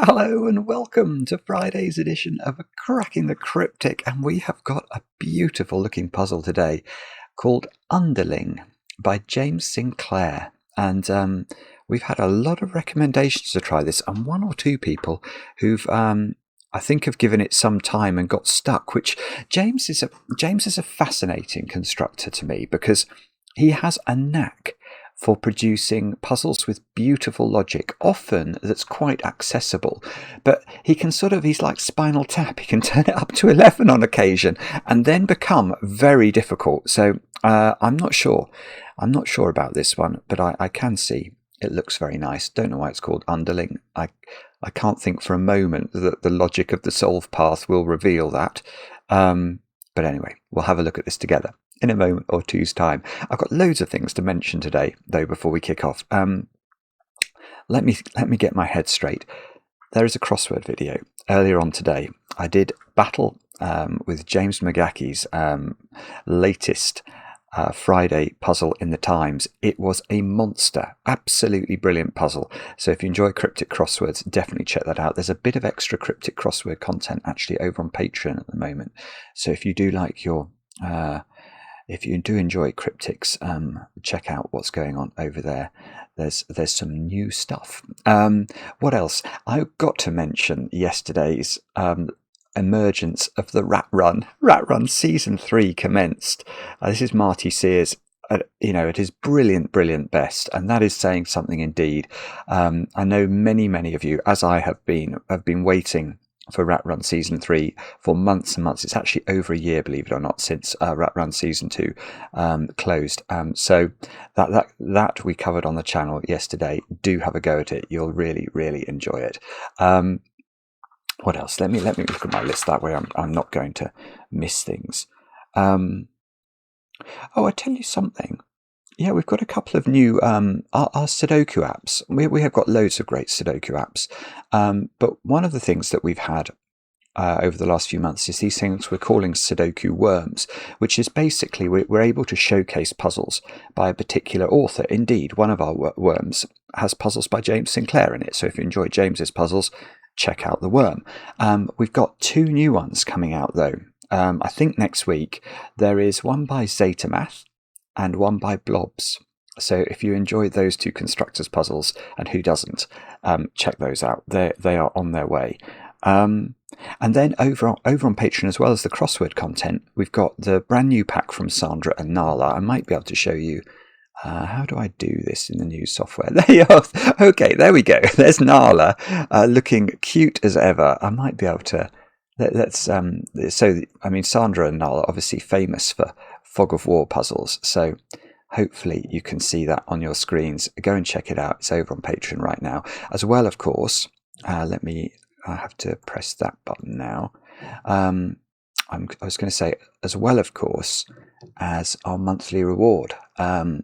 Hello and welcome to Friday's edition of Cracking the Cryptic, and we have got a beautiful looking puzzle today called Underling by James Sinclair, and we've had a lot of recommendations to try this, and one or two people who've I think have given it some time and got stuck, which James is a fascinating constructor to me because he has a knack for producing puzzles with beautiful logic, often that's quite accessible. But he's like Spinal Tap. He can turn it up to 11 on occasion and then become very difficult. So I'm not sure about this one, but I can see it looks very nice. Don't know why it's called Underling. I can't think for a moment that the logic of the solve path will reveal that. But anyway, we'll have a look at this together in a moment or two's time. I've got loads of things to mention today, though, before we kick off. Let me get my head straight. There is a crossword video earlier on today. I did battle with James McGacky's latest Friday puzzle in the Times. It was a monster, absolutely brilliant puzzle. So if you enjoy cryptic crosswords, definitely check that out. There's a bit of extra cryptic crossword content actually over on Patreon at the moment. So if you do like if you do enjoy cryptics, check out what's going on over there. There's some new stuff. What else? I got to mention yesterday's emergence of the Rat Run. Rat Run Season 3 commenced. This is Marty Sears, at his brilliant best, and that is saying something indeed. I know many of you, as I have been waiting for Rat Run Season 3 for months and months. It's actually over a year, believe it or not, since Rat Run Season 2 closed. So that we covered on the channel yesterday. Do have a go at it. You'll really enjoy it. What else? Let me look at my list. That way I'm not going to miss things. I tell you something. Yeah, we've got a couple of new our Sudoku apps. We have got loads of great Sudoku apps, but one of the things that we've had over the last few months is these things we're calling Sudoku worms, which is basically we're able to showcase puzzles by a particular author. Indeed, one of our worms has puzzles by James Sinclair in it, so if you enjoy James's puzzles, check out the worm. We've got two new ones coming out though. I think next week there is one by Zetamath and one by Blobs. So if you enjoy those two constructors puzzles, and who doesn't, check those out. They are on their way. And then over on Patreon, as well as the crossword content, we've got the brand new pack from Sandra and Nala. I might be able to show you. How do I do this in the new software? There you are. Okay, there we go. There's Nala, looking cute as ever. I might be able to. Sandra and Nala, obviously famous for Fog of War puzzles, so hopefully you can see that on your screens. Go and check it out. It's over on Patreon right now, as well, of course. I have to press that button now. I was going to say, as well, of course, as our monthly reward,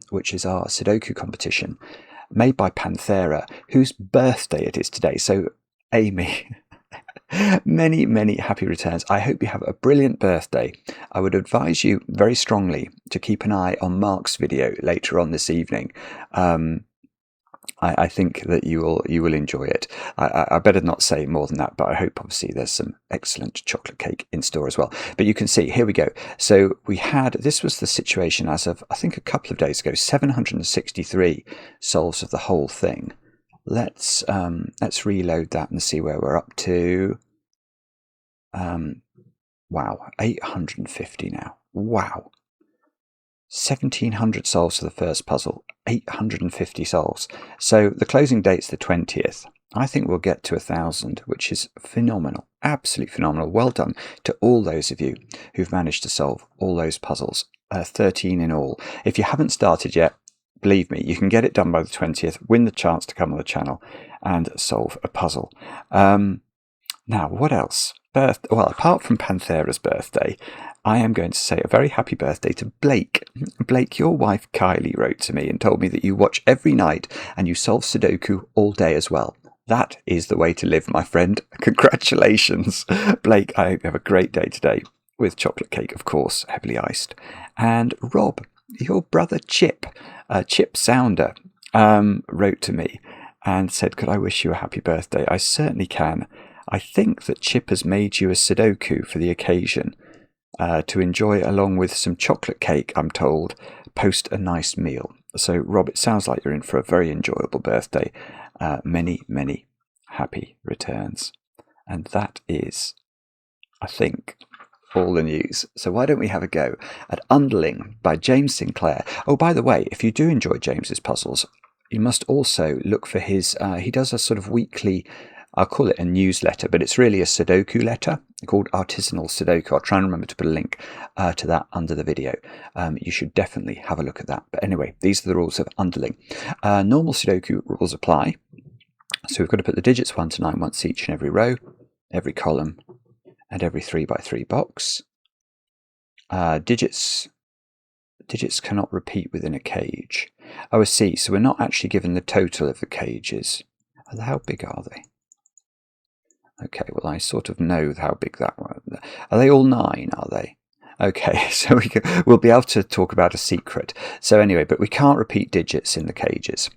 which is our Sudoku competition made by Panthera, whose birthday it is today. So Amy, many happy returns. I hope you have a brilliant birthday. I would advise you very strongly to keep an eye on Mark's video later on this evening. I think that you will enjoy it. I better not say more than that, but I hope obviously there's some excellent chocolate cake in store as well. But you can see, here we go. So this was the situation as of, I think, a couple of days ago, 763 solves of the whole thing. Let's reload that and see where we're up to. Wow, 850 now. Wow. 1,700 solves for the first puzzle, 850 solves. So the closing date's the 20th. I think we'll get to 1,000, which is phenomenal, absolutely phenomenal. Well done to all those of you who've managed to solve all those puzzles, 13 in all. If you haven't started yet, believe me, you can get it done by the 20th, win the chance to come on the channel and solve a puzzle. Now, what else? Well, apart from Panthera's birthday, I am going to say a very happy birthday to Blake. Blake, your wife Kylie wrote to me and told me that you watch every night and you solve Sudoku all day as well. That is the way to live, my friend. Congratulations. Blake, I hope you have a great day today, with chocolate cake, of course, heavily iced. And Rob, your brother Chip Sounder, wrote to me and said, could I wish you a happy birthday? I certainly can. I think that Chip has made you a Sudoku for the occasion to enjoy along with some chocolate cake, I'm told, post a nice meal. So, Rob, it sounds like you're in for a very enjoyable birthday. Many, many happy returns. And that is, I think, all the news. So why don't we have a go at Underling by James Sinclair. Oh, by the way, if you do enjoy James's puzzles, you must also look for his, he does a sort of weekly, I'll call it a newsletter, but it's really a Sudoku letter called Artisanal Sudoku. I'll try and remember to put a link to that under the video. You should definitely have a look at that. But anyway, these are the rules of Underling. Normal Sudoku rules apply. So we've got to put the digits 1 to 9 once each in every row, every column, and every 3 by 3 box. Digits cannot repeat within a cage. Oh, I see. So we're not actually given the total of the cages. How big are they? Okay, well, I sort of know how big that one. Are they all 9, are they? Okay, so we'll be able to talk about a secret. So anyway, but we can't repeat digits in the cages.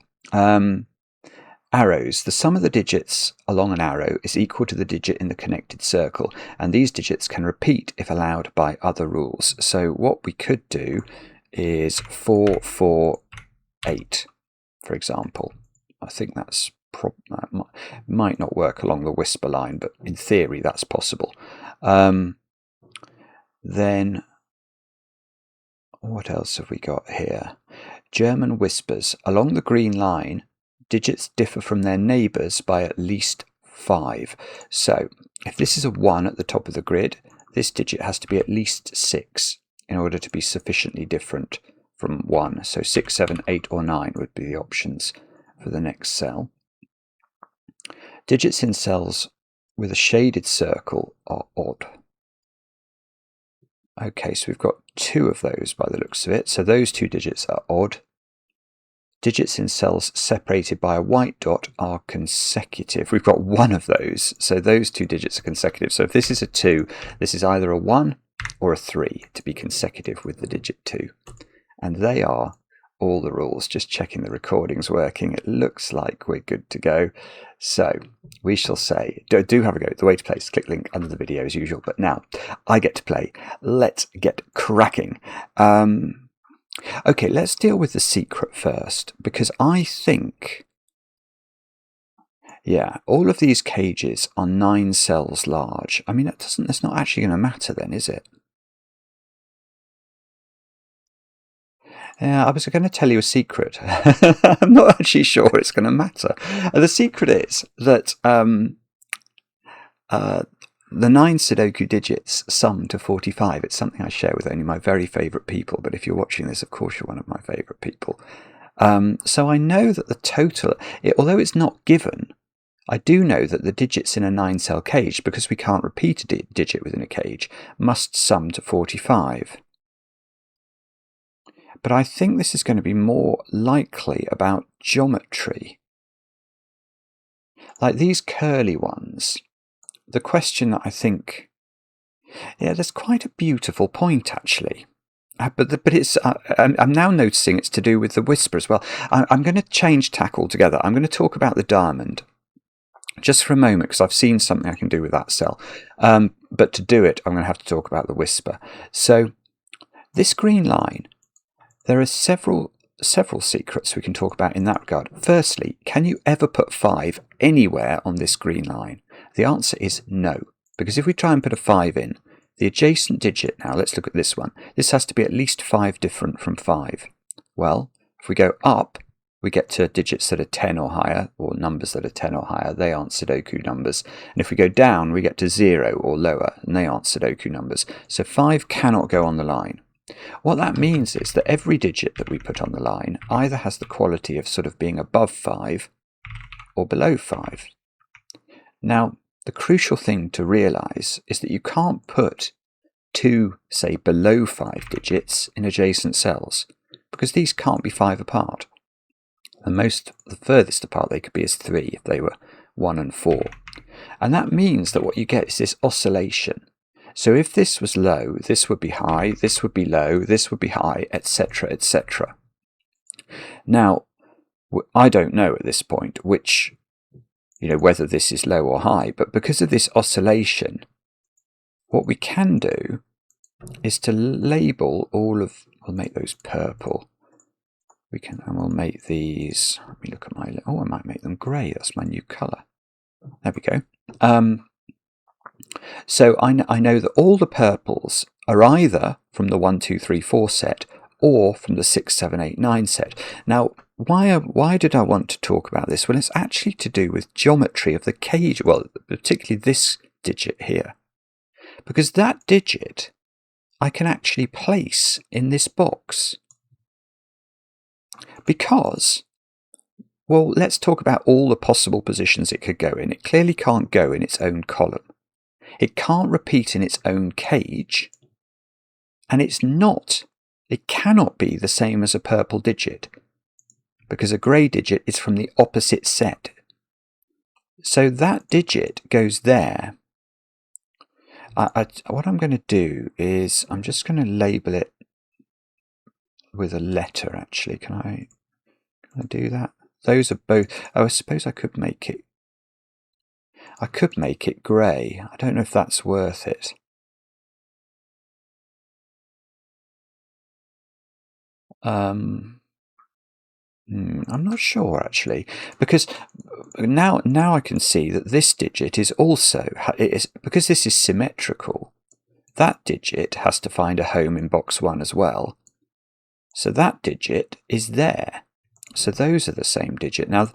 Arrows. The sum of the digits along an arrow is equal to the digit in the connected circle, and these digits can repeat if allowed by other rules. So what we could do is 4, 4, 8, for example. I think that might not work along the whisper line, but in theory that's possible. Then what else have we got here? German whispers. Along the green line, digits differ from their neighbours by at least 5. So if this is a 1 at the top of the grid, this digit has to be at least 6 in order to be sufficiently different from 1. So 6, 7, 8 or 9 would be the options for the next cell. Digits in cells with a shaded circle are odd. Okay, so we've got 2 of those by the looks of it. So those 2 digits are odd. Digits in cells separated by a white dot are consecutive. We've got 1 of those, so those 2 digits are consecutive. So if this is a 2, this is either a 1 or a 3 to be consecutive with the digit 2. And they are all the rules. Just checking the recording's working. It looks like we're good to go. So we shall say, do have a go. The way to play is click link under the video as usual. But now I get to play. Let's get cracking. Okay, let's deal with the secret first, because I think, yeah, all of these cages are 9 cells large. I mean, that's not actually going to matter then, is it? Yeah, I was going to tell you a secret. I'm not actually sure it's going to matter. The secret is that the 9 Sudoku digits sum to 45. It's something I share with only my very favourite people, but if you're watching this, of course you're one of my favourite people. So I know that the total, although it's not given, I do know that the digits in a 9-cell cage, because we can't repeat a digit within a cage, must sum to 45. But I think this is going to be more likely about geometry. Like these curly ones. The question that I think, yeah, there's quite a beautiful point actually, but it's. I'm now noticing it's to do with the whisper as well. I'm going to change tack altogether. I'm going to talk about the diamond just for a moment because I've seen something I can do with that cell. But to do it, I'm going to have to talk about the whisper. So this green line, there are several secrets we can talk about in that regard. Firstly, can you ever put 5 anywhere on this green line? The answer is no, because if we try and put a 5 in, the adjacent digit, now let's look at this one, this has to be at least 5 different from 5. Well, if we go up, we get to digits that are 10 or higher, or numbers that are 10 or higher, they aren't Sudoku numbers. And if we go down, we get to 0 or lower, and they aren't Sudoku numbers. So 5 cannot go on the line. What that means is that every digit that we put on the line either has the quality of sort of being above 5 or below 5. Now, the crucial thing to realise is that you can't put 2, say, below 5 digits in adjacent cells, because these can't be 5 apart. The furthest apart they could be is 3 if they were 1 and 4. And that means that what you get is this oscillation. So if this was low, this would be high, this would be low, this would be high, etc., etc. Now, I don't know at this point which, whether this is low or high, but because of this oscillation, what we can do is to label all of, we'll make those purple. And we'll make these, let me look at I might make them grey. That's my new colour. There we go. So I know that all the purples are either from the 1, 2, 3, 4 set or from the 6, 7, 8, 9 set. Now, why did I want to talk about this? Well, it's actually to do with geometry of the cage, well, particularly this digit here. Because that digit I can actually place in this box. Because, well, let's talk about all the possible positions it could go in. It clearly can't go in its own column. It can't repeat in its own cage. And it cannot be the same as a purple digit, because a grey digit is from the opposite set. So that digit goes there. What I'm going to do is I'm just going to label it with a letter, actually. Can I do that? Those are both. Oh, I suppose I could make it grey. I don't know if that's worth it. I'm not sure, actually, because now I can see that this digit is also, because this is symmetrical, that digit has to find a home in box 1 as well. So that digit is there. So those are the same digit. Now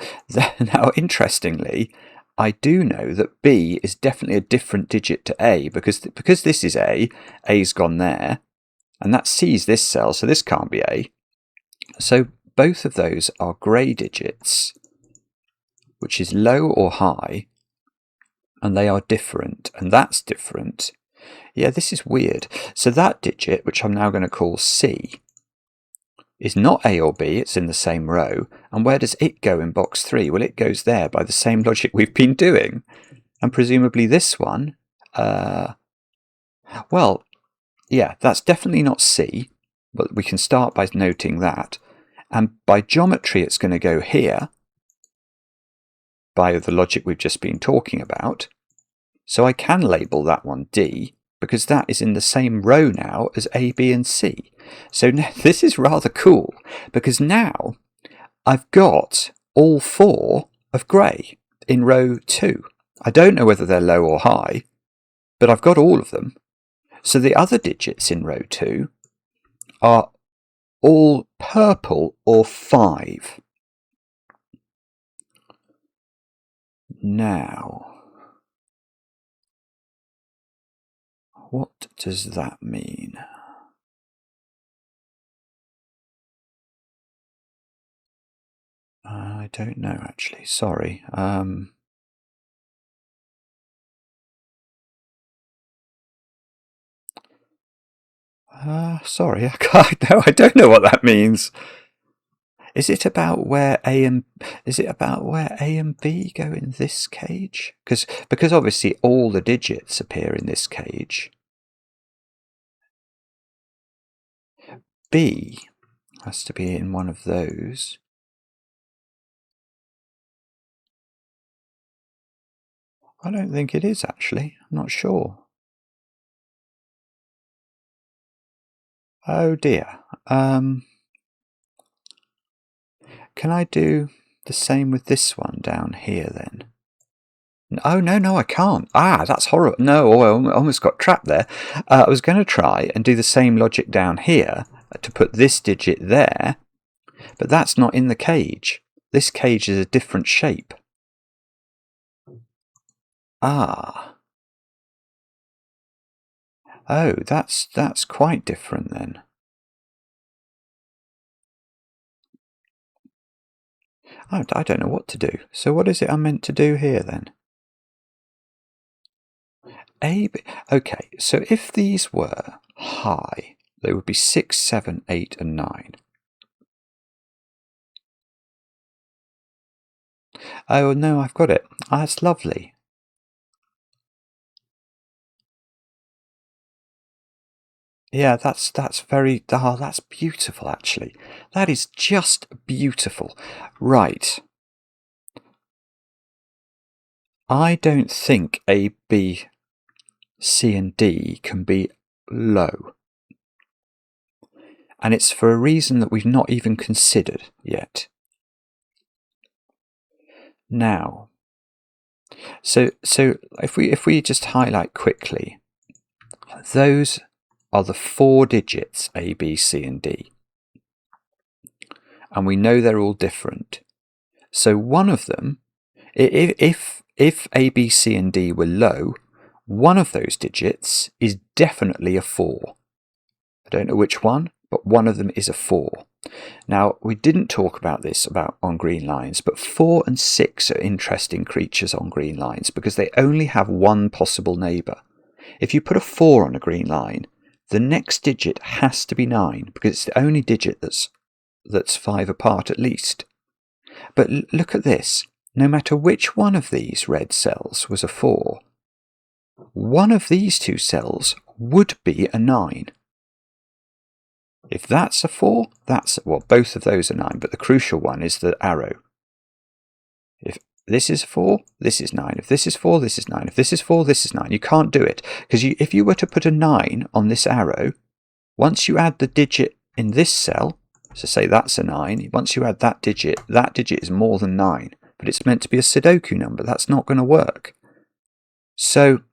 interestingly, I do know that B is definitely a different digit to A, because this is A's gone there, and that C's this cell, so this can't be A. So both of those are grey digits, which is low or high, and they are different, and that's different. Yeah, this is weird. So that digit, which I'm now going to call C, is not A or B, it's in the same row. And where does it go in box 3? Well, it goes there by the same logic we've been doing. And presumably this one, well, yeah, that's definitely not C, but we can start by noting that. And by geometry, it's going to go here, by the logic we've just been talking about. So I can label that one D, because that is in the same row now as A, B, and C. So this is rather cool, because now I've got all 4 of grey in row 2. I don't know whether they're low or high, but I've got all of them. So the other digits in row 2 are all purple or 5. Now, what does that mean? I don't know, actually. Sorry. Sorry, I don't know what that means. Is it about where A and B go in this cage? Because obviously all the digits appear in this cage. B has to be in one of those. I don't think it is, actually. I'm not sure. Oh dear. Can I do the same with this one down here then? Oh, no, I can't. That's horrible. No, I almost got trapped there. I was going to try and do the same logic down here to put this digit there, but that's not in the cage. This cage is a different shape. Oh, that's quite different then. I don't know what to do. So what is it I'm meant to do here then? Okay, so if these were high, they would be 6, 7, 8, and 9. Oh, no, I've got it. That's lovely. Yeah, that's very, that's beautiful, actually. That is just beautiful. Right. I don't think A, B, C and D can be low. And it's for a reason that we've not even considered yet. Now, so if we just highlight quickly, those are the 4 digits A, B, C and D. And we know they're all different. So one of them, if A, B, C and D were low, one of those digits is definitely a 4. I don't know which one, but one of them is a 4. Now, we didn't talk about this on green lines, but 4 and 6 are interesting creatures on green lines because they only have one possible neighbour. If you put a 4 on a green line, the next digit has to be 9 because it's the only digit that's 5 apart at least. But look at this. No matter which one of these red cells was a 4, one of these 2 cells would be a 9. If that's a 4, both of those are 9, but the crucial one is the arrow. If this is 4, this is 9. If this is 4, this is 9. If this is 4, this is 9. You can't do it, because if you were to put a 9 on this arrow, once you add the digit in this cell, so say that's a 9, once you add that digit is more than 9, but it's meant to be a Sudoku number. That's not going to work. So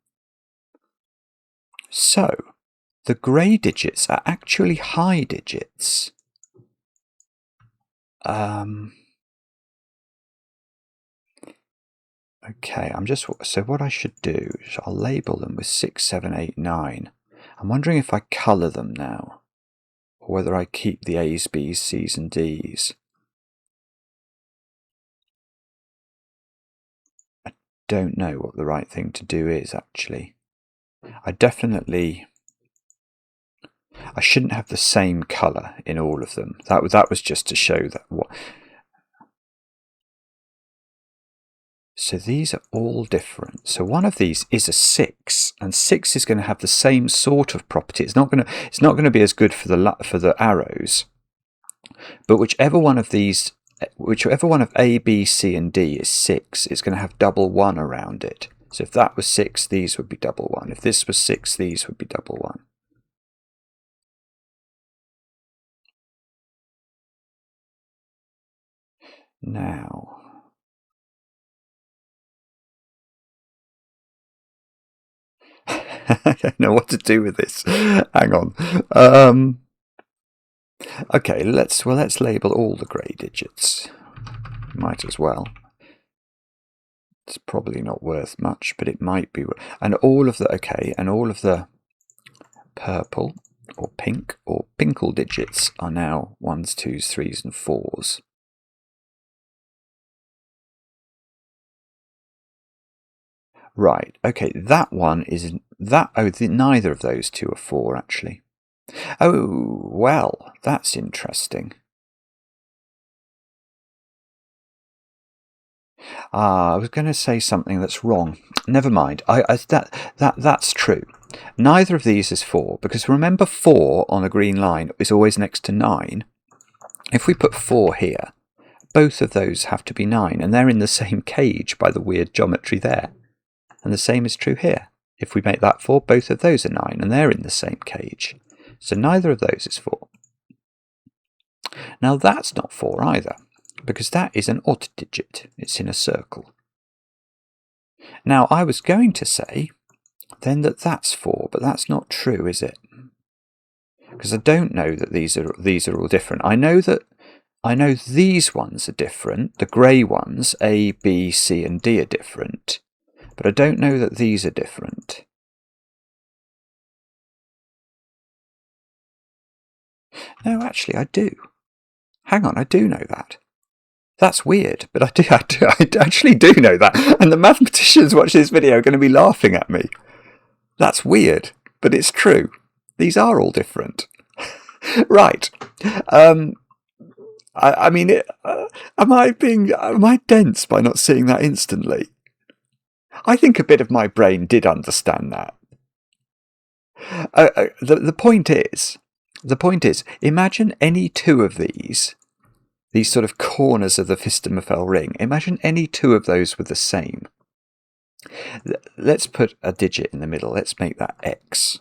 the grey digits are actually high digits. Okay, so what I should do is I'll label them with 6, 7, 8, 9. I'm wondering if I colour them now, or whether I keep the A's, B's, C's and D's. I don't know what the right thing to do is, actually. I shouldn't have the same colour in all of them. That was just to show that what. So these are all different. So one of these is a 6, and 6 is going to have the same sort of property. It's not going to be as good for the arrows. But whichever one of A, B, C, and D is 6, it's going to have double 1 around it. So if that was 6, these would be double 1. If this was 6, these would be double 1. Now, I don't know what to do with this. Hang on. Okay, let's label all the grey digits. Might as well. It's probably not worth much, but it might be. And all of the purple or pink or pinkle digits are now 1s, 2s, 3s, and 4s. Right. Okay, that one is that. Oh, neither of those 2 are 4 actually. Oh, well, that's interesting. I was going to say something that's wrong. Never mind. That's true. Neither of these is 4, because remember 4 on a green line is always next to 9. If we put 4 here, both of those have to be 9, and they're in the same cage by the weird geometry there. And the same is true here. If we make that 4, both of those are 9, and they're in the same cage. So neither of those is 4. Now that's not 4 either, because that is an odd digit. It's in a circle. Now I was going to say then that's 4, but that's not true, is it? Because I don't know that these are all different. I know these ones are different. The grey ones, A, B, C, and D, are different. But I don't know that these are different. No, actually, I do. Hang on, I do know that. That's weird, but I actually do know that. And the mathematicians watching this video are going to be laughing at me. That's weird, but it's true. These are all different. Right. I mean, am I dense by not seeing that instantly? I think a bit of my brain did understand that. The point is, imagine any two of these sort of corners of the Fistemafell ring. Imagine any two of those were the same. Let's put a digit in the middle. Let's make that X.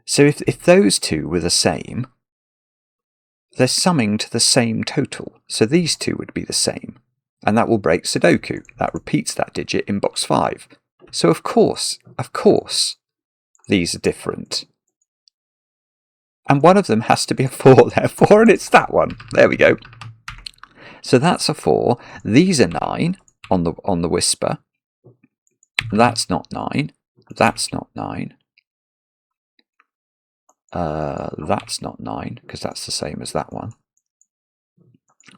So if those two were the same, they're summing to the same total. So these two would be the same. And that will break Sudoku. That repeats that digit in box 5. So of course, these are different. And one of them has to be a 4, therefore, and it's that one. There we go. So that's a 4. These are 9 on the whisper. That's not 9. That's not 9. That's not 9, because that's the same as that one.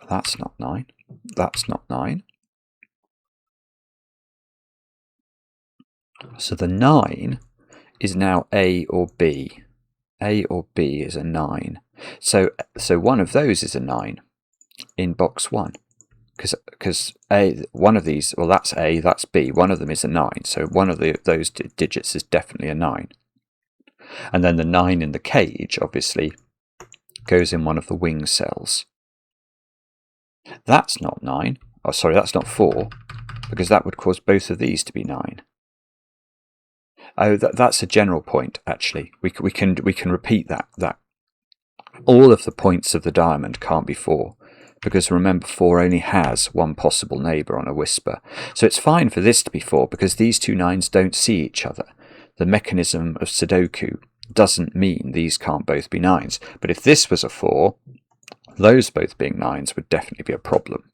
That's not 9. That's not 9. So the 9 is now A or B. A or B is a 9. So one of those is a 9 in box 1. Because one of these, well, that's A, that's B. One of them is a 9. So one of those digits is definitely a 9. And then the 9 in the cage, obviously, goes in one of the wing cells. That's not 9. Oh, sorry, that's not 4, because that would cause both of these to be 9. Oh, that's a general point, actually. We can repeat that. All of the points of the diamond can't be 4, because remember, 4 only has one possible neighbour on a whisper. So it's fine for this to be 4, because these two 9s don't see each other. The mechanism of Sudoku doesn't mean these can't both be 9s. But if this was a 4, those both being 9s would definitely be a problem.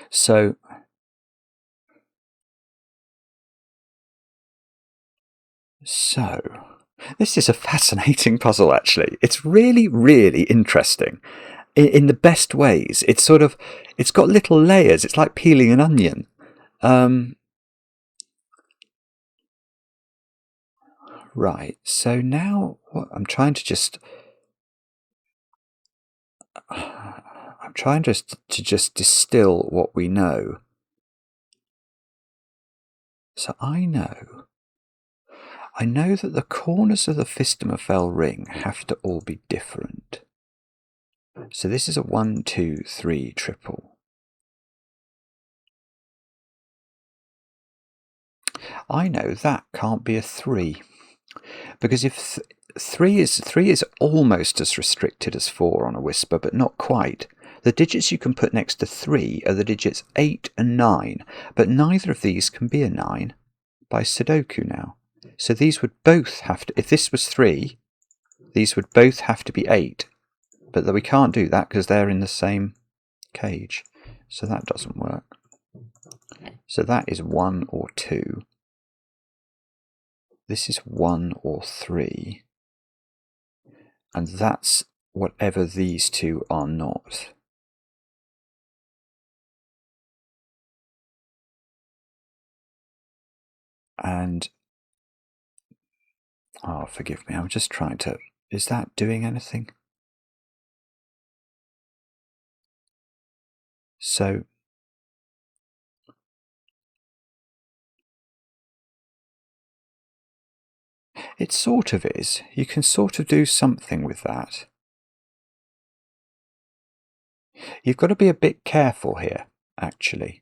So this is a fascinating puzzle, actually. It's really, really interesting in the best ways. It's got little layers. It's like peeling an onion. Right, so now I'm trying to just distill what we know. So I know that the corners of the Fistemafell ring have to all be different. So this is a 1, 2, 3 triple. I know that can't be a 3. Because if 3 is almost as restricted as 4 on a whisper, but not quite. The digits you can put next to 3 are the digits 8 and 9, but neither of these can be a 9 by Sudoku now. So these would both have to, if this was 3, these would both have to be 8, but we can't do that because they're in the same cage. So that doesn't work. So that is 1 or 2. This is 1 or 3. And that's whatever these two are not. And, oh, forgive me, I'm just trying to, is that doing anything? So, it sort of is. You can sort of do something with that. You've got to be a bit careful here, actually.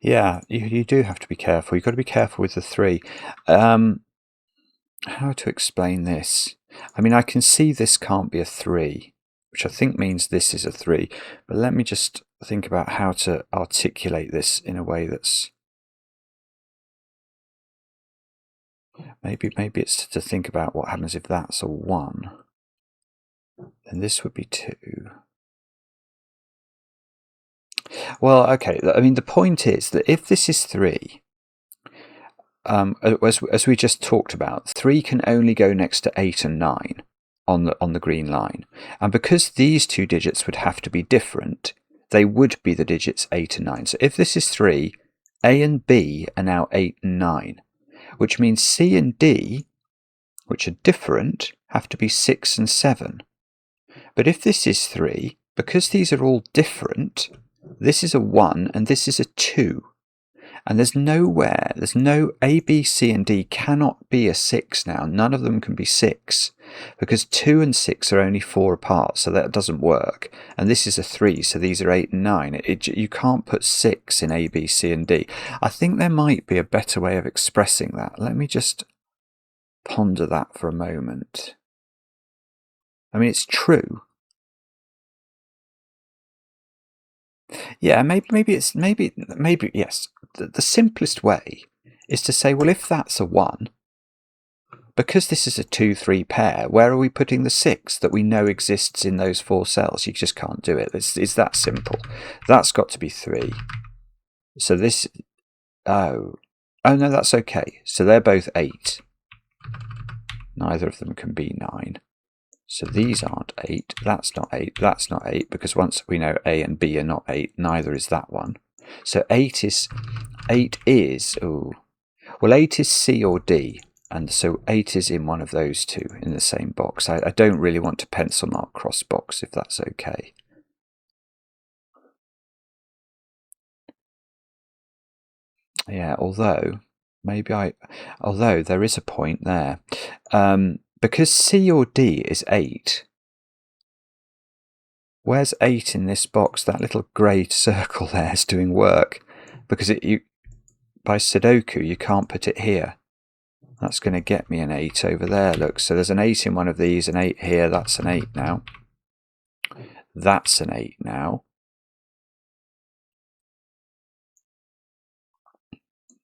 Yeah, you do have to be careful. You've got to be careful with the 3. How to explain this? I mean, I can see this can't be a 3, which I think means this is a 3. But let me just think about how to articulate this in a way that's... Maybe it's to think about what happens if that's a 1. Then this would be 2. Well, okay, I mean, the point is that if this is 3, as we just talked about, 3 can only go next to 8 and 9 on the green line. And because these two digits would have to be different, they would be the digits 8 and 9. So if this is 3, A and B are now 8 and 9, which means C and D, which are different, have to be 6 and 7. But if this is 3, because these are all different, this is a 1 and this is a 2. And there's no A, B, C and D cannot be a 6 now. None of them can be 6 because 2 and 6 are only 4 apart, so that doesn't work. And this is a 3, so these are 8 and 9. You can't put 6 in A, B, C and D. I think there might be a better way of expressing that. Let me just ponder that for a moment. I mean, it's true. Yeah, maybe yes. The simplest way is to say, well, if that's a 1, because this is a 2-3 pair, where are we putting the 6 that we know exists in those 4 cells? You just can't do it. It's that simple. That's got to be 3. So this, oh no, that's okay. So they're both 8. Neither of them can be 9. So these aren't 8, that's not 8, that's not 8, because once we know A and B are not 8, neither is that one. So 8 is, oh, well 8 is C or D, and so 8 is in one of those two in the same box. I don't really want to pencil mark cross box, if that's okay. Yeah, although there is a point there. Because C or D is 8, where's 8 in this box? That little grey circle there is doing work. Because by Sudoku, you can't put it here. That's going to get me an 8 over there, look. So there's an 8 in one of these, an 8 here, that's an 8 now. That's an 8 now.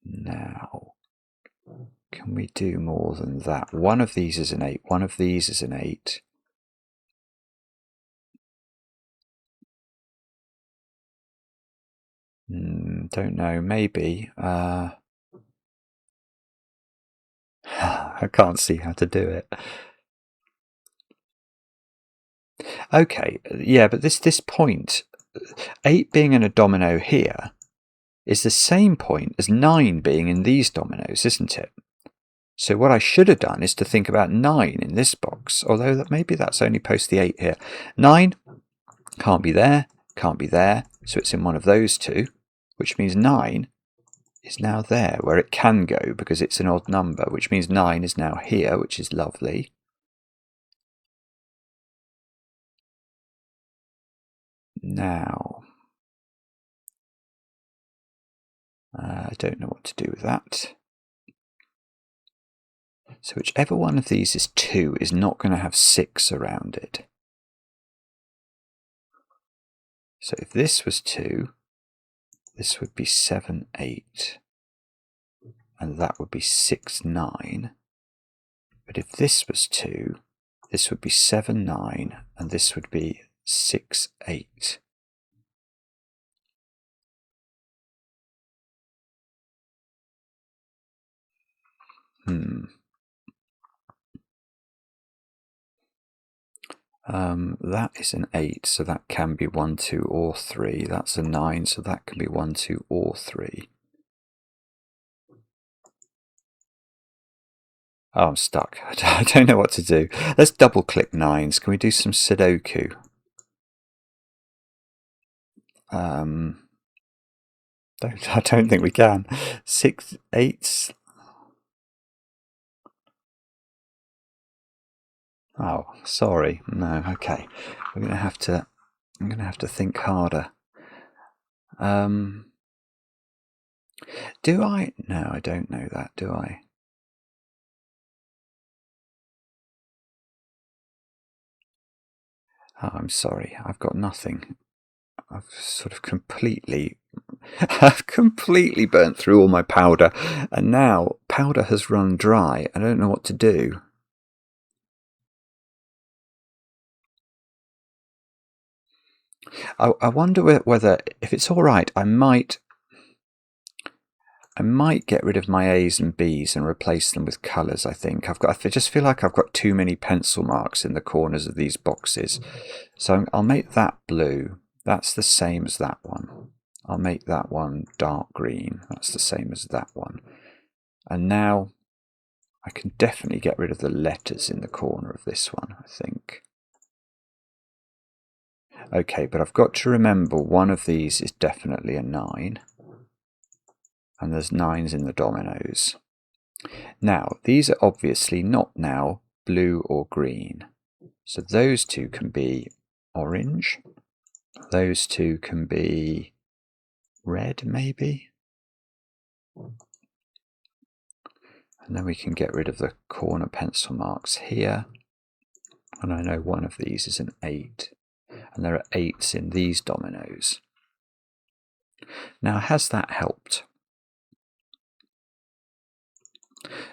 Now, can we do more than that? One of these is an 8, one of these is an 8. Don't know, maybe. I can't see how to do it. Okay, yeah, but this point, 8 being in a domino here, is the same point as 9 being in these dominoes, isn't it? So what I should have done is to think about 9 in this box, although maybe that's only post the 8 here. 9 can't be there, so it's in one of those two, which means 9 is now there, where it can go because it's an odd number, which means 9 is now here, which is lovely. Now, I don't know what to do with that. So whichever one of these is 2 is not going to have 6 around it. So if this was 2, this would be 7, 8. And that would be 6, 9. But if this was 2, this would be 7, 9. And this would be 6, 8. That is an 8, so that can be 1, 2, or 3. That's a 9, so that can be 1, 2, or 3. Oh, I'm stuck. I don't know what to do. Let's double click 9s. Can we do some Sudoku? I don't think we can. 6, 8s. Oh, sorry. No, okay. I'm gonna have to think harder. Do I? No, I don't know that, do I? Oh, I'm sorry. I've got nothing. I've sort of I've completely burnt through all my powder, and now powder has run dry. I don't know what to do. I wonder whether, if it's all right, I might get rid of my A's and B's and replace them with colours. I just feel like I've got too many pencil marks in the corners of these boxes. So I'll make that blue. That's the same as that one. I'll make that one dark green. That's the same as that one. And now I can definitely get rid of the letters in the corner of this one, I think. Okay, but I've got to remember one of these is definitely a 9. And there's 9s in the dominoes. Now, these are obviously not now blue or green. So those two can be orange. Those two can be red, maybe. And then we can get rid of the corner pencil marks here. And I know one of these is an 8. And there are 8s in these dominoes. Now, has that helped?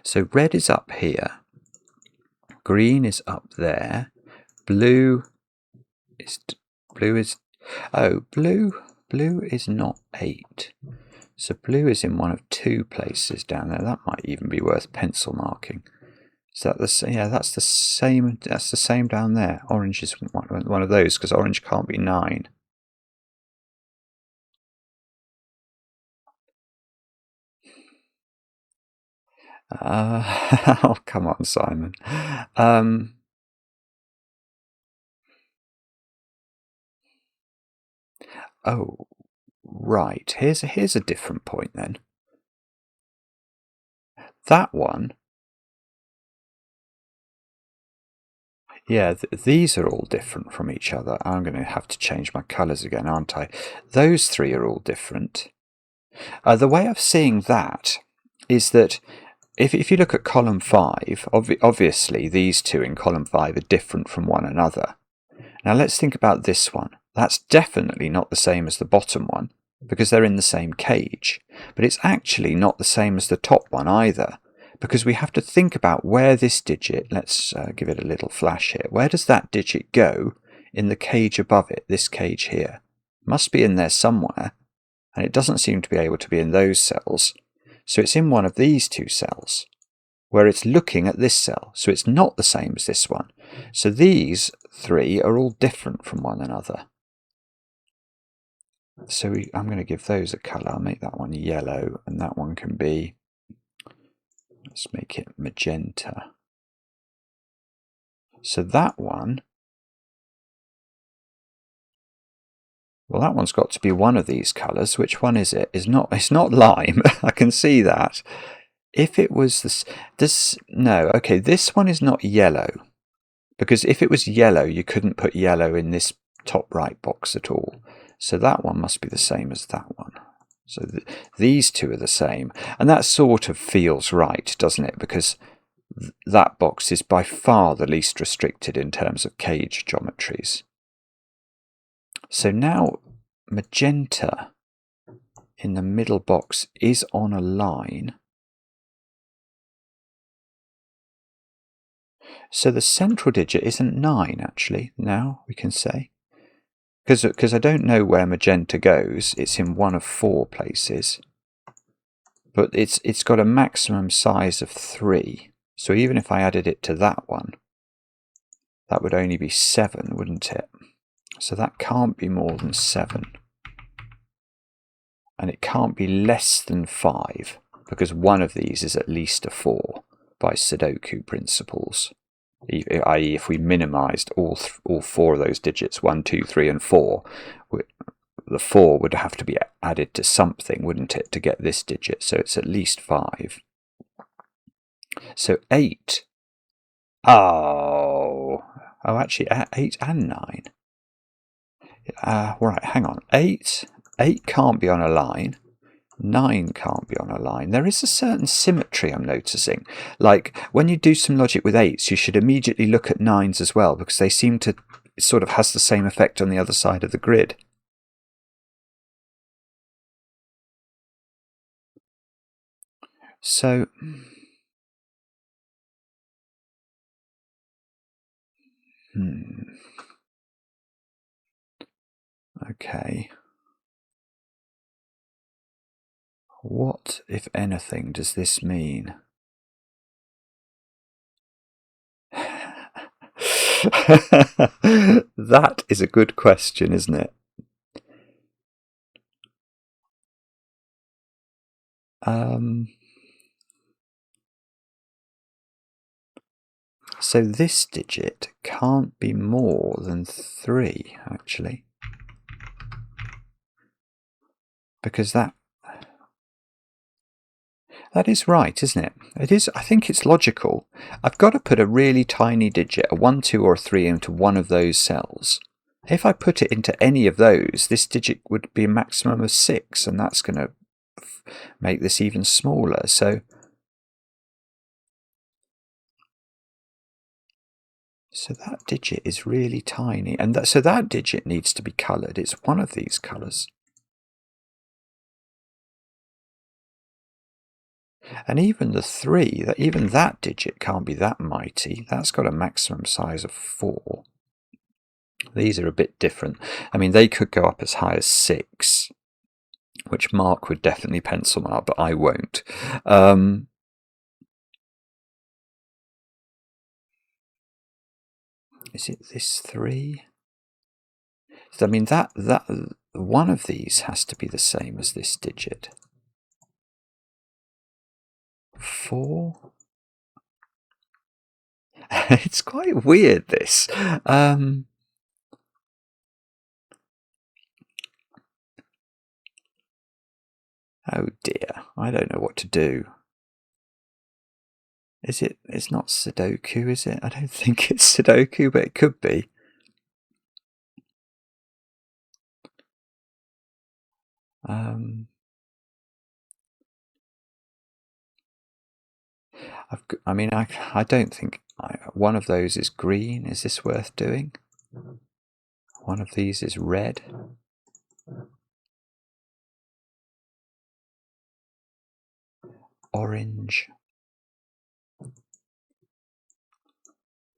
So red is up here. Green is up there. Blue is not 8. So blue is in one of 2 places down there. That might even be worth pencil marking. Is that the yeah? That's the same. That's the same down there. Orange is one of those because orange can't be 9. Oh, come on, Simon. Oh, right. Here's a different point then. That one. Yeah, these are all different from each other. I'm going to have to change my colours again, aren't I? Those 3 are all different. The way of seeing that is that if you look at column 5, obviously these 2 in column 5 are different from one another. Now let's think about this one. That's definitely not the same as the bottom one because they're in the same cage. But it's actually not the same as the top one either because we have to think about where this digit, let's give it a little flash here, where does that digit go in the cage above it, this cage here? Must be in there somewhere, and it doesn't seem to be able to be in those cells. So it's in one of these 2 cells where it's looking at this cell. So it's not the same as this one. So these 3 are all different from one another. So I'm going to give those a colour. I'll make that one yellow, and that one can be, let's make it magenta. So that one, well, that one's got to be one of these colours. Which one is it? It's not lime. I can see that. If it was no, okay, this one is not yellow. Because if it was yellow, you couldn't put yellow in this top right box at all. So that one must be the same as that one. So these 2 are the same. And that sort of feels right, doesn't it? Because that box is by far the least restricted in terms of cage geometries. So now magenta in the middle box is on a line. So the central digit isn't 9, actually, now we can say. Because I don't know where magenta goes. It's in one of 4 places. But it's got a maximum size of 3. So even if I added it to that one, that would only be 7, wouldn't it? So that can't be more than 7. And it can't be less than 5, because one of these is at least a 4 by Sudoku principles. I.e., if we minimised all 4 of those digits, 1, 2, 3, and 4, the 4 would have to be added to something, wouldn't it, to get this digit? So it's at least 5. So 8. Oh, actually, 8 and 9. Right, hang on. 8 can't be on a line. 9 can't be on a line. There is a certain symmetry I'm noticing. Like, when you do some logic with 8s, you should immediately look at 9s as well, because they seem to, it sort of has the same effect on the other side of the grid. So, okay. What, if anything, does this mean? That is a good question, isn't it? So this digit can't be more than 3, actually. Because that is right, isn't it? It is. I think it's logical. I've got to put a really tiny digit, a 1, 2 or a 3 into one of those cells. If I put it into any of those, this digit would be a maximum of 6, and that's going to make this even smaller. So that digit is really tiny, and so that digit needs to be coloured. It's one of these colours. And even the 3, even that digit can't be that mighty. That's got a maximum size of 4. These are a bit different. I mean, they could go up as high as 6, which Mark would definitely pencil mark, but I won't. Is it this 3? I mean, that one of these has to be the same as this digit. 4? It's quite weird, this. Oh dear, I don't know what to do. Is it? It's not Sudoku, is it? I don't think it's Sudoku, but it could be. I don't think one of those is green. Is this worth doing? One of these is red. Orange.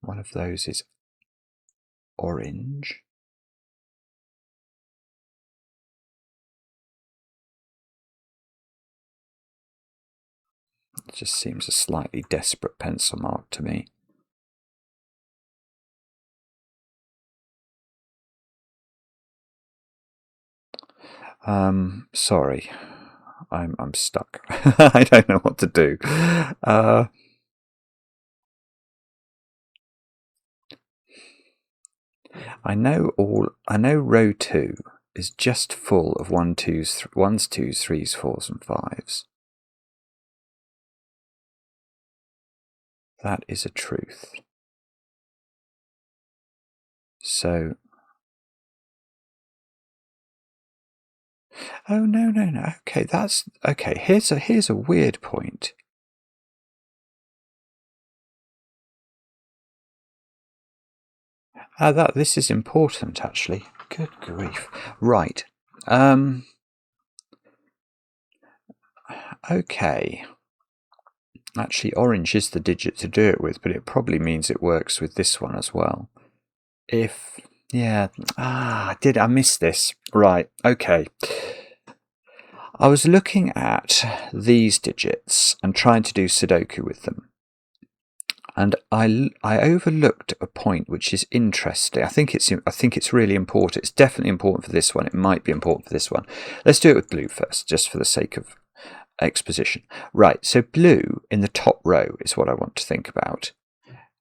One of those is orange. It just seems a slightly desperate pencil mark to me. Sorry, I'm stuck. I don't know what to do. I know row 2 is just full of 1s, 2s, 3s, 4s, and 5s. That is a truth. So, oh no. Okay, that's okay. Here's a weird point. This is important, actually. Good grief. Right. Okay. Actually, orange is the digit to do it with, but it probably means it works with this one as well. I missed this. Right, okay. I was looking at these digits and trying to do Sudoku with them. And I overlooked a point which is interesting. I think it's really important. It's definitely important for this one. It might be important for this one. Let's do it with blue first, just for the sake of exposition. Right, so blue in the top row is what I want to think about.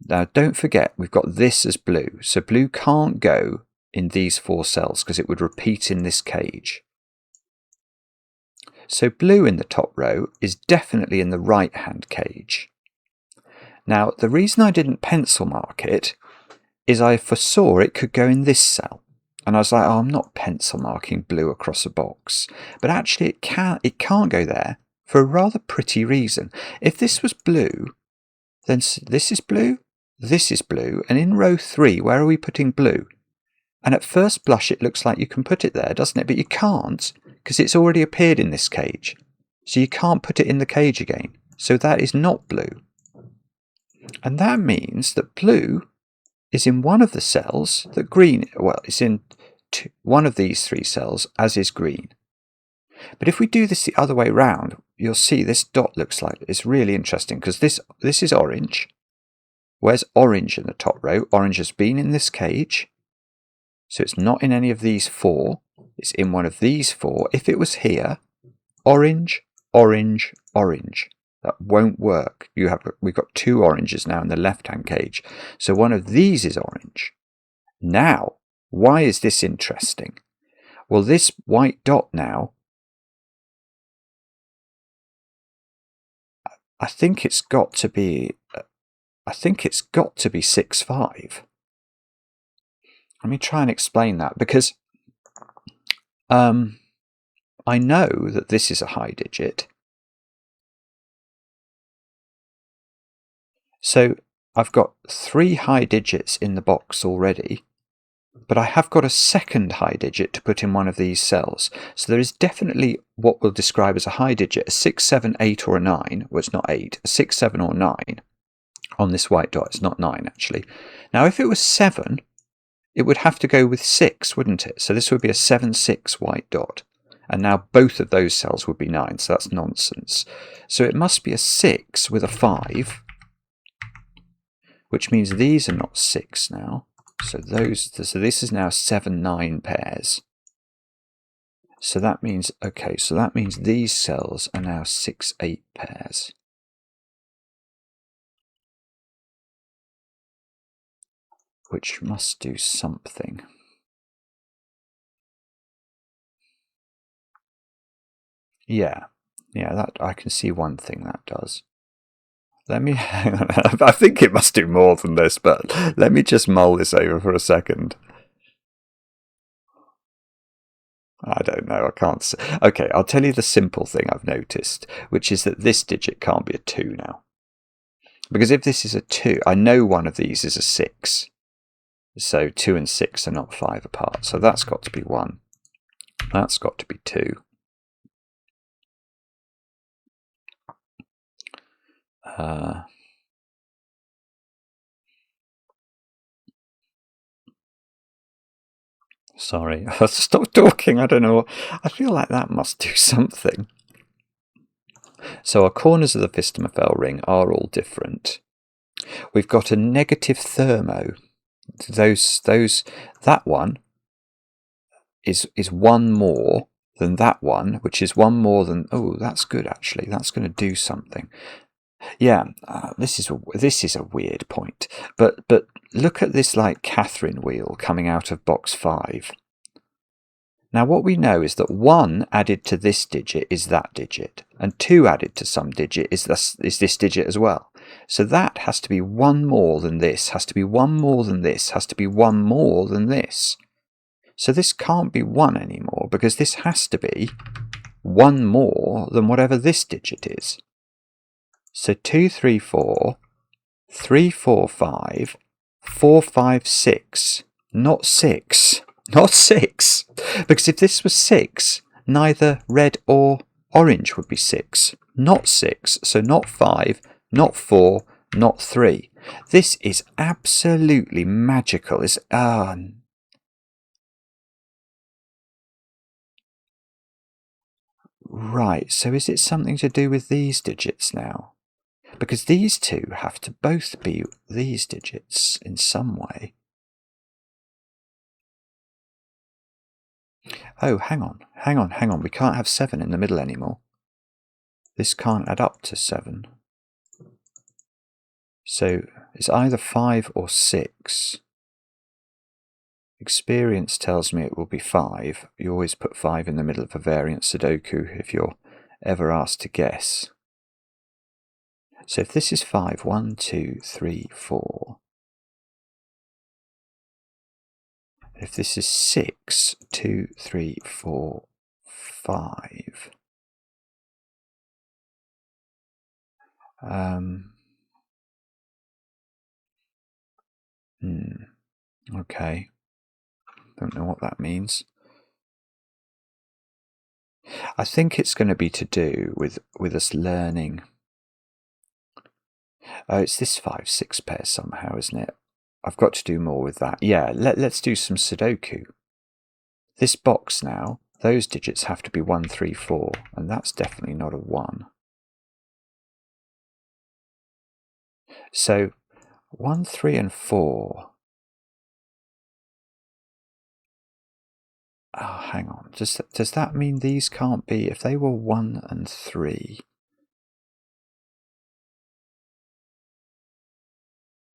Now, don't forget, we've got this as blue. So blue can't go in these 4 cells because it would repeat in this cage. So blue in the top row is definitely in the right-hand cage. Now, the reason I didn't pencil mark it is I foresaw it could go in this cell. And I was like, oh, I'm not pencil marking blue across a box. But actually, it can't go there for a rather pretty reason. If this was blue, then this is blue, and in row 3, where are we putting blue? And at first blush, it looks like you can put it there, doesn't it? But you can't, because it's already appeared in this cage. So you can't put it in the cage again. So that is not blue. And that means that blue is in one of the cells that green, well, it's in one of these 3 cells, as is green. But if we do this the other way round, you'll see this dot looks like, it's really interesting, because this is orange. Where's orange in the top row? Orange has been in this cage. So it's not in any of these 4. It's in one of these 4. If it was here, orange, orange, orange. That won't work. We've got 2 oranges now in the left-hand cage. So one of these is orange. Now, why is this interesting? Well, this white dot now, I think it's got to be 6, 5. Let me try and explain that, because I know that this is a high digit. So I've got 3 high digits in the box already, but I have got a second high digit to put in one of these cells. So there is definitely what we'll describe as a high digit, a 6, 7, 8 or a 9. Well, it's not 8, a 6, 7 or 9 on this white dot. It's not 9 actually. Now if it was 7, it would have to go with 6, wouldn't it? So this would be a 7, 6 white dot. And now both of those cells would be 9, so that's nonsense. So it must be a 6 with a 5, which means these are not 6 now. So this is now 7, 9 pairs. So that means, okay, so that means these cells are now 6, 8 pairs. Which must do something. Yeah, that I can see one thing that does. Let me, I think it must do more than this, but let me just mull this over for a second. I don't know, I can't see. Okay, I'll tell you the simple thing I've noticed, which is that this digit can't be a 2 now. Because if this is a 2, I know one of these is a 6. So 2 and 6 are not 5 apart, so that's got to be 1. That's got to be 2. Sorry, stop talking, I don't know. I feel like that must do something. So our corners of the Fistomophel ring are all different. We've got a negative thermo. That one is 1 more than that one, which is 1 more than... Oh, that's good actually. That's going to do something. Yeah, this is a weird point. But look at this like Catherine wheel coming out of box 5. Now what we know is that 1 added to this digit is that digit, and 2 added to some digit is this digit as well. So that has to be 1 more than this, has to be 1 more than this, has to be 1 more than this. So this can't be 1 anymore, because this has to be 1 more than whatever this digit is. So 2, 3, 4, 3, 4, 5, 4, 5, 6, not 6. Not 6, because if this was 6, neither red or orange would be 6. Not 6, so not 5, not 4, not 3. This is absolutely magical. Right, so is it something to do with these digits now? Because these two have to both be these digits in some way. Oh, hang on. We can't have 7 in the middle anymore. This can't add up to 7. So it's either 5 or 6. Experience tells me it will be 5. You always put 5 in the middle of a variant Sudoku if you're ever asked to guess. So if this is 5, 1, 2, 3, 4. If this is 6, 2, 3, 4, 5. Okay. Don't know what that means. I think it's going to be to do with us learning. Oh, it's this 5, 6 pair somehow, isn't it? I've got to do more with that. Yeah, let's do some Sudoku. This box now, those digits have to be 1, 3, 4, and that's definitely not a 1. So 1, 3 and 4. Oh, hang on. Does that mean these can't be, if they were 1 and 3?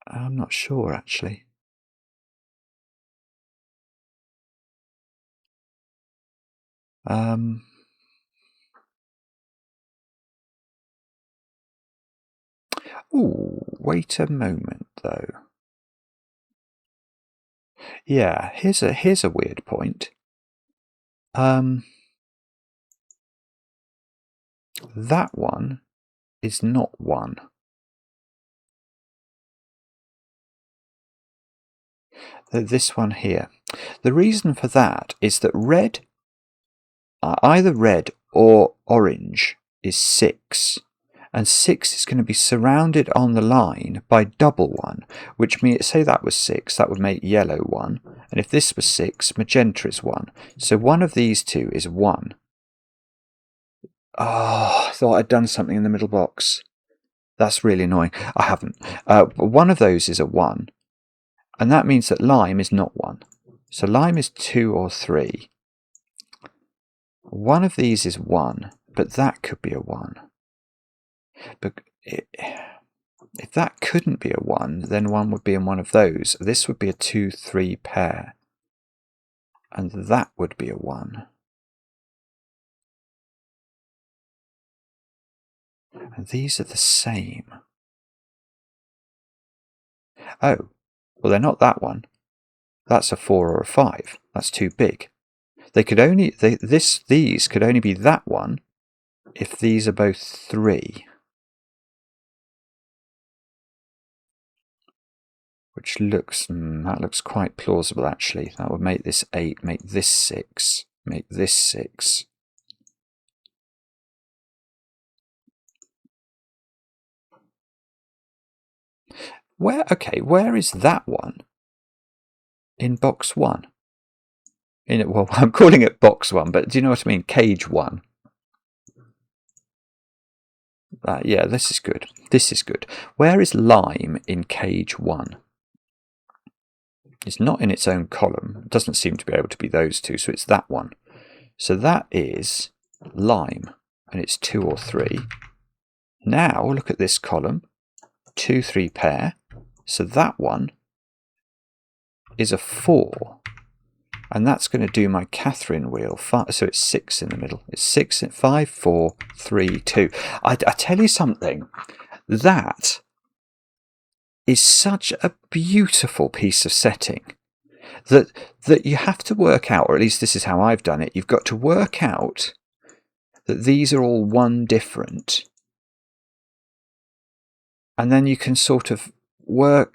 I'm not sure, actually. Ooh, wait a moment, though. Yeah, here's a weird point. That one is not 1. This one here. The reason for that is that red, either red or orange, is 6. And 6 is going to be surrounded on the line by double 1, which means, say that was 6, that would make yellow 1. And if this was 6, magenta is 1. So one of these two is 1. Oh, I thought I'd done something in the middle box. That's really annoying. I haven't. But one of those is a 1. And that means that lime is not 1. So lime is 2 or 3. One of these is 1, but that could be a 1. But if that couldn't be a 1, then 1 would be in one of those. This would be a 2-3 pair. And that would be a 1. And these are the same. Oh, well, they're not that one. That's a 4 or a 5. That's too big. They could only these could only be that one if these are both 3. Which looks that looks quite plausible, actually. That would make this 8, make this 6, make this 6. Where is that one in box 1? Well, I'm calling it box 1, but do you know what I mean? Cage 1. Yeah, this is good. This is good. Where is lime in cage 1? It's not in its own column. It doesn't seem to be able to be those two, so it's that one. So that is lime, and it's 2 or 3. Now look at this column, 2-3 pair. So that one is a 4. And that's going to do my Catherine wheel. So it's 6 in the middle. It's 6, 5, 4, 3, 2. I tell you something. That is such a beautiful piece of setting that you have to work out, or at least this is how I've done it. You've got to work out that these are all 1 different. And then you can sort of work,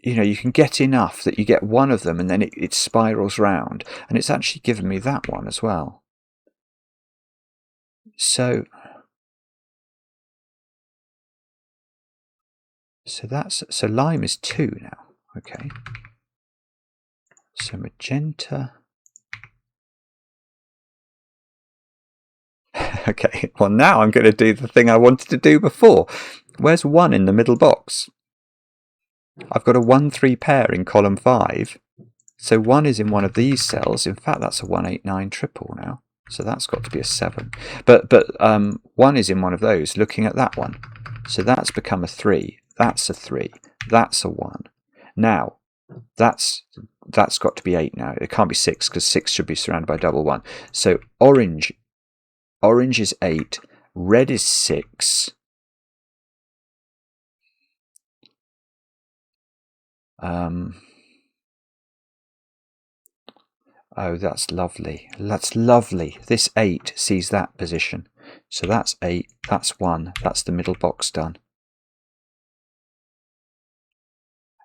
you can get enough that you get one of them and then it spirals round. And it's actually given me that one as well. So lime is 2 now. Okay. So magenta. Okay, well now I'm going to do the thing I wanted to do before. Where's 1 in the middle box? I've got a 1-3 pair in column 5. So 1 is in one of these cells. In fact, that's a 189 triple now. So that's got to be a 7. But 1 is in one of those, looking at that one. So that's become a 3. That's a 3. That's a 1. Now, that's got to be 8 now. It can't be 6 because 6 should be surrounded by double 1. So orange is 8. Red is 6. Oh, that's lovely. That's lovely. This 8 sees that position. So that's 8. That's 1. That's the middle box done.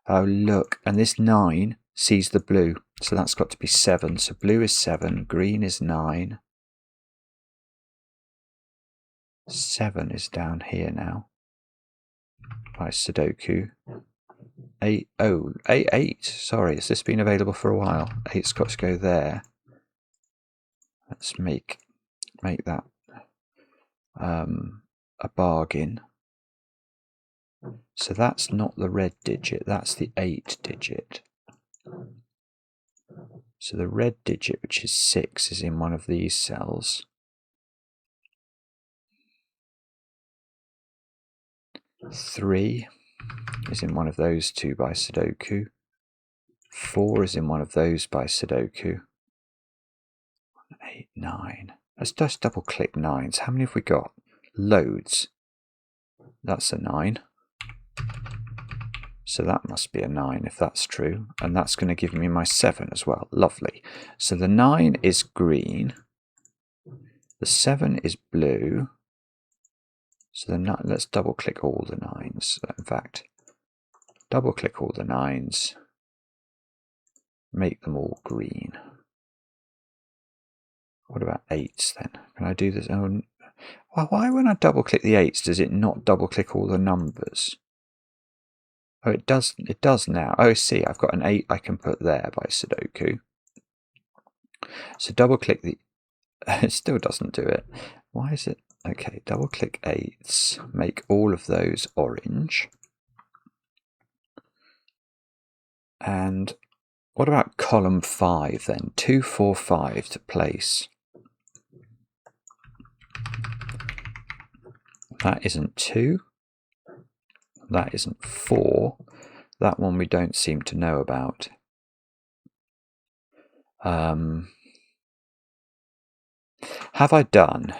Oh, look. And this 9 sees the blue. So that's got to be 7. So blue is 7. Green is 9. 7 is down here now. By Sudoku. 8. Oh, 8. Sorry, has this been available for a while? 8's got to go there. Let's make that a bargain. So that's not the red digit, that's the 8 digit. So the red digit, which is 6, is in one of these cells. 3. is in one of those two by Sudoku. 4 is in one of those by Sudoku. 8, 9. Let's just double click 9s. How many have we got? Loads. That's a 9. So that must be a 9 if that's true. And that's going to give me my 7 as well. Lovely. So the 9 is green. The 7 is blue. So the let's double click all the 9s. In fact, double click all the 9s. Make them all green. What about 8s then? Can I do this? Oh, well, why when I double click the 8s does it not double click all the numbers? Oh, it does now. Oh, see, I've got an 8 I can put there by Sudoku. So double click the... it still doesn't do it. Why is it... Okay, double click 8s. Make all of those orange. And what about column 5 then? 2, 4, 5 to place. That isn't 2. That isn't 4. That one we don't seem to know about. Have I done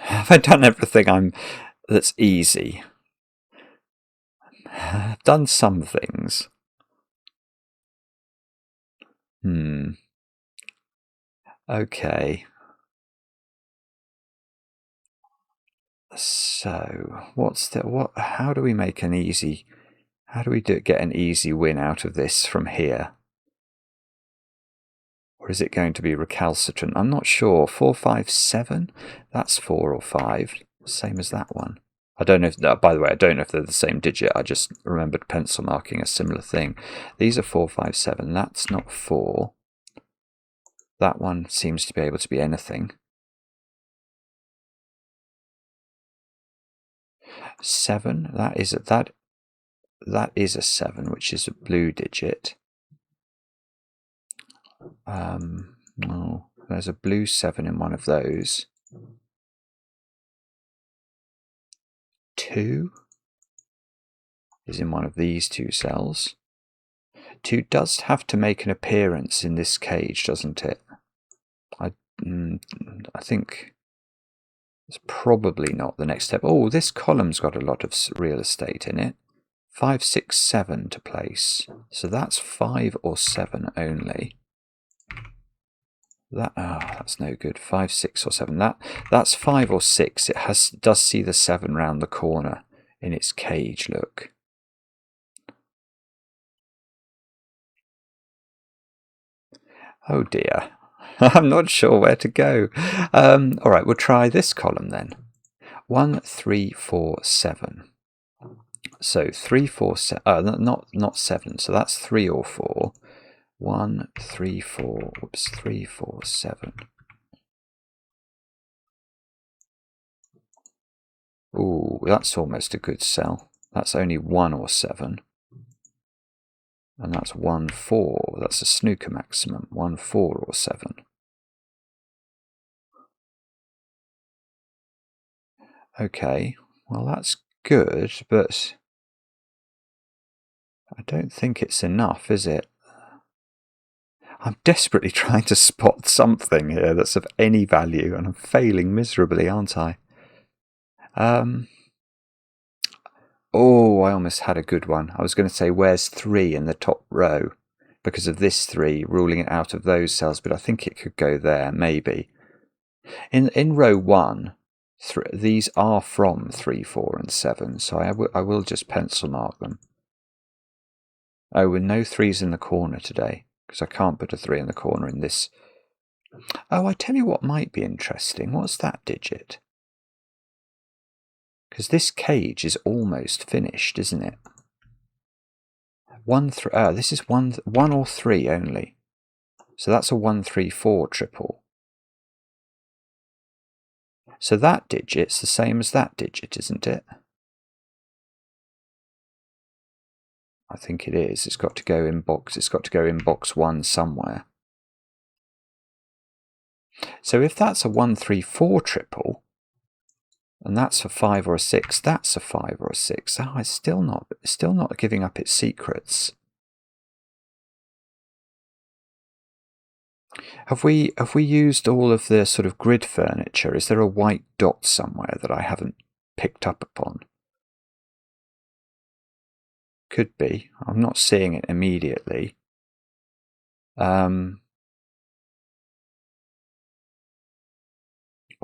everything that's easy? I've done some things. Okay. So, how do we make an easy... How do we get an easy win out of this from here? Or is it going to be recalcitrant? I'm not sure. 4, 5, 7? That's 4 or 5. Same as that one. I don't know if... by the way, I don't know if they're the same digit. I just remembered pencil marking a similar thing. These are 4, 5, 7. That's not 4. That one seems to be able to be anything. 7. That is a 7, which is a blue digit. No, there's a blue 7 in one of those. 2 is in one of these two cells. 2 does have to make an appearance in this cage, doesn't it? I think it's probably not the next step. Oh, this column's got a lot of real estate in it. 5, 6, 7 to place. So that's 5 or 7 only. That's no good. 5, 6 or 7. That's 5 or 6. It does see the 7 round the corner in its cage, look. Oh dear. I'm not sure where to go. All right, we'll try this column then. 1, 3, 4, 7. So 3, 4, 7. Not 7. So that's 3 or 4. 1, 3, 4. Whoops, 3, 4, 7. Ooh, that's almost a good cell. That's only 1 or 7. And that's 1, 4. That's a snooker maximum. 1, 4 or 7. Okay, well that's good, but I don't think it's enough, is it? I'm desperately trying to spot something here that's of any value, and I'm failing miserably, aren't I? Oh, I almost had a good one. I was going to say, where's 3 in the top row? Because of this 3, ruling it out of those cells, but I think it could go there, maybe. In row 1, these are from 3, 4 and 7, so I will just pencil mark them. Oh, with no 3s in the corner today, because I can't put a 3 in the corner in this. Oh, I tell you what might be interesting. What's that digit? Because this cage is almost finished, isn't it? 1, 3. This is 1 or 3 only. So that's a 1, 3, 4 triple. So that digit's the same as that digit, isn't it? I think it is. It's got to go in box. It's got to go in box 1 somewhere. So if that's a 1, 3, 4 triple, And that's a 5 or a 6. That's a 5 or a 6. Oh, it's still not giving up its secrets. Have we used all of the sort of grid furniture? Is there a white dot somewhere that I haven't picked up upon? Could be. I'm not seeing it immediately.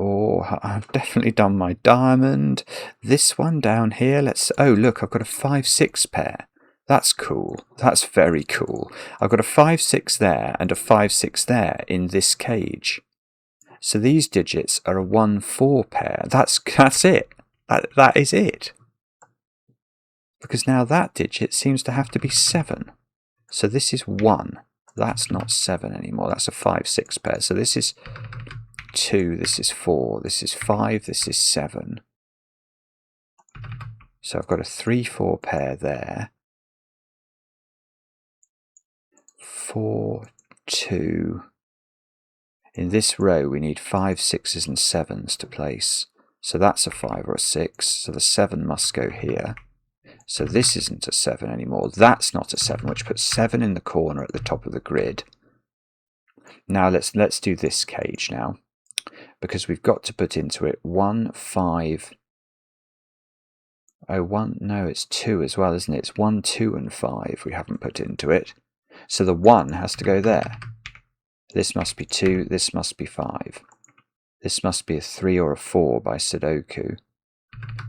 Oh, I've definitely done my diamond. This one down here, oh look, I've got a 5-6 pair. That's cool. That's very cool. I've got a 5-6 there and a 5-6 there in this cage. So these digits are a 1-4 pair. That's it. That is it. Because now that digit seems to have to be 7. So this is 1. That's not 7 anymore. That's a 5-6 pair. So this is 2, this is 4, this is 5, this is 7. So I've got a 3-4 pair there. 4, 2. In this row we need 5, 6s and 7s to place. So that's a 5 or a 6. So the 7 must go here. So this isn't a 7 anymore. That's not a 7, which puts 7 in the corner at the top of the grid. Now let's do this cage now. Because we've got to put into it 1, 5. Oh, 1, no, it's 2 as well, isn't it? It's 1, 2, and 5 we haven't put into it. So the 1 has to go there. This must be 2, this must be 5. This must be a 3 or a 4 by Sudoku.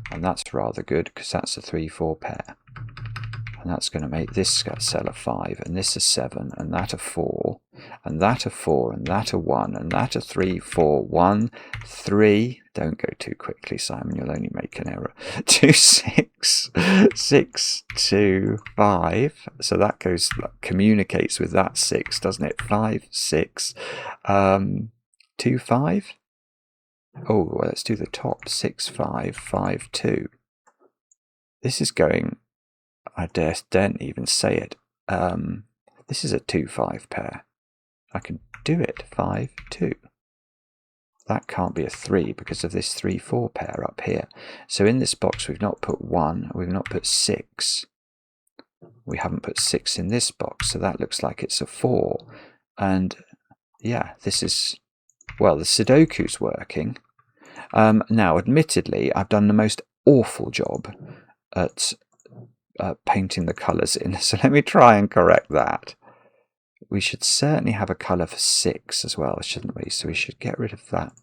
And that's rather good, because that's a 3-4 pair. And that's going to make this cell a 5, and this a 7, and that a 4, and that a 4, and that a 1, and that a 3, 4, 1, 3. Don't go too quickly, Simon, you'll only make an error. 2, 6, 6, 2, 5. So that communicates with that 6, doesn't it? 5, 6, 2, 5. Oh, well, let's do the top. 6, 5, 5, 2. This is going... I daren't even say it. This is a 2-5 pair. I can do it. 5, 2. That can't be a 3 because of this 3-4 pair up here. So in this box we've not put 1, we've not put 6. We haven't put 6 in this box, so that looks like it's a 4. And yeah, this is... Well, the Sudoku's working. Now, admittedly, I've done the most awful job at... painting the colours in, so let me try and correct that. We should certainly have a colour for 6 as well, shouldn't we? So we should get rid of that.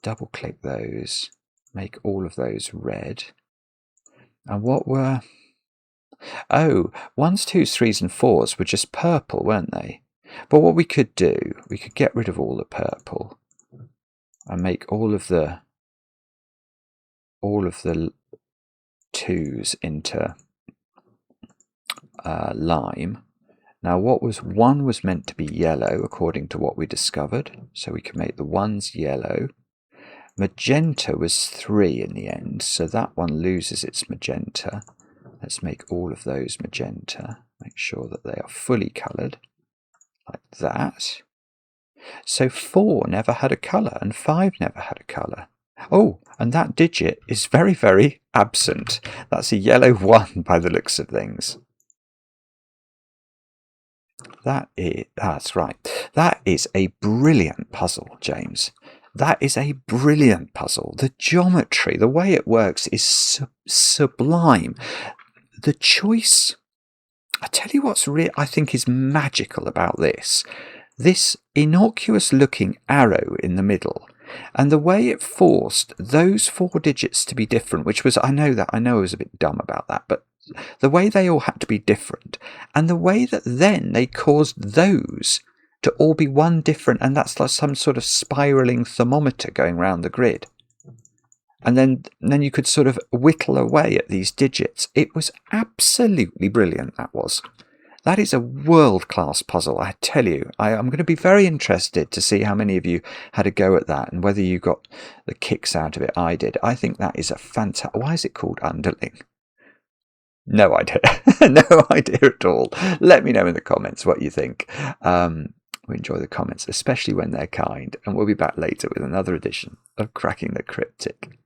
Double click those, make all of those red. And what were... Oh, 1s, 2s, 3s and 4s were just purple, weren't they? But what we could do, we could get rid of all the purple and make all of the 2s into lime. Now one was meant to be yellow according to what we discovered, so we can make the 1s yellow. Magenta was 3 in the end, so that one loses its magenta. Let's make all of those magenta. Make sure that they are fully coloured, like that. So 4 never had a colour and 5 never had a colour. Oh, and that digit is very, very absent. That's a yellow 1 by the looks of things. That's right. That is a brilliant puzzle, James. That is a brilliant puzzle. The geometry, the way it works is sublime. The choice, I tell you what's I think is magical about this. This innocuous looking arrow in the middle, and the way it forced those 4 digits to be different, which was, I know I was a bit dumb about that, but the way they all had to be different, and the way that then they caused those to all be one different, and that's like some sort of spiralling thermometer going round the grid. And then you could sort of whittle away at these digits. It was absolutely brilliant, that was. That is a world-class puzzle, I tell you. I'm going to be very interested to see how many of you had a go at that and whether you got the kicks out of it. I did. I think that is a fantastic... Why is it called Underling? No idea. No idea at all. Let me know in the comments what you think. We enjoy the comments, especially when they're kind. And we'll be back later with another edition of Cracking the Cryptic.